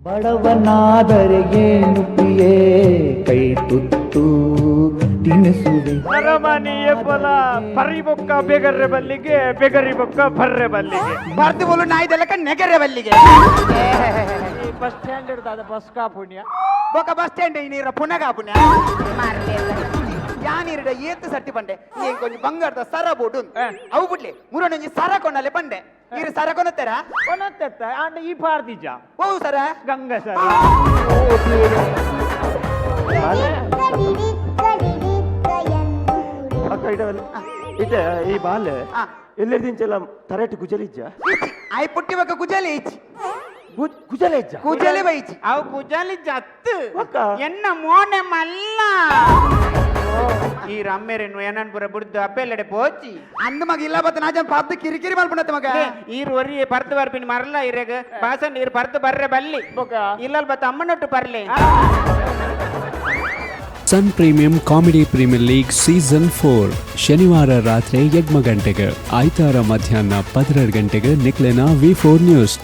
ಬಡವನಾದರೆ ಏನು ಪ್ರಿಯೇ ಕೈ ತುತ್ತು ತಿನಿಸುವೆ. ನರಮನೆಯ ಫಲ ಪರಿಬೊಕ್ಕ ಬೆಗರ್ರೆ ಬಲ್ಲಿಗೆ ಬೆಗರಿ ಬೊಕ್ಕ ಬರ್ರೆ ಬಲ್ಲಿಗೆ ಬರ್ದು ಬೋಲು ನಾಯ್ದೆಲ್ಲಕ ನೆಗರೆ ಬಲ್ಲಿಗೆ ಬಸ್ ಸ್ಟ್ಯಾಂಡ್ ಇರ್ತಾದ ಬಸ್ ಕಾ ಪುಣ್ಯ ಬೊಕ ಬಸ್ ಸ್ಟ್ಯಾಂಡ್ ನೀರ ಪುನಗ ಪುಣ್ಯ ಯಾನಿರಡ ಏತ್ತು ಸರ್ತಿ ಬಂಡೆ ನೀನ್ ಕೊಂಚ ಬಂಗಾರದ ಸರ ಬೋಡು ಅವು ಬಿಡ್ಲಿ ಮುರೊಂಜಿ ಸರ ಕೊಂಡಲೆ ಬಂಡೆ ನೀರು ಸರ ಕೊನತ್ತಾರ ಕೊನತ್ತೆತ್ತ ಅಂಡ ಈ ಪಾರ್ದಿಜ ಓ ಸರ ಗಂಗ ಸರ್ ಇತ್ತೆ ಈ ಬಾಲ್ ಎಲ್ಲೆರ್ದಿಂಚೆಲ್ಲ ತರಟಿ ಗುಜಲಿಜ್ಜ ಆಯ್ ಪುಟ್ಟಿ ಬಕ ಕುಜಲಿ ಇಚ್ಚಿ ಗುಜಲಿಜ್ಜ ಕುಜಲಿ ಬೈಚಿ ಅವು ಕುಜಲಿ ಜತ್ತು ಅಕ್ಕ ಎನ್ನ ಮೋನೆ ಮಲ್ಲ ಈ ರಮ್ಮೆರೆನ್ನು ಏನನ್ಪುರ ಬುಡ್ದು ಅಪ್ಪೆಲ್ಲೆಡೆ ಪೋಚಿ ಅಂದ ಮಗ ಇಲ್ಲ ಬತ್ತ ನಾಜನ್ ಪಾಪ ಕಿರಿಕಿರಿ ಮಲ್ಪಣತ್ತೆ ಮಗ ಈರು ಒರಿ ಪರ್ದು ಬರ್ಪಿನಿ ಮರಲ್ಲ ಇರೆಗ ಬಾಸನ್ ನೀರು ಪರ್ದು ಬರ್ರೆ ಬಲ್ಲಿ ಇಲ್ಲಲ್ ಬತ್ತ ಅಮ್ಮನೊಟ್ಟು ಬರ್ಲಿ Sun premium comedy premier league season 4 ಶನಿವಾರ ರಾತ್ರಿ 8 ಗಂಟೆಗೆ, ಆಯ್ತಾರ ಮಧ್ಯಾಹ್ನ 12 ಗಂಟೆಗೆ ನಿಕ್ಲೆನ V4 ನ್ಯೂಸ್.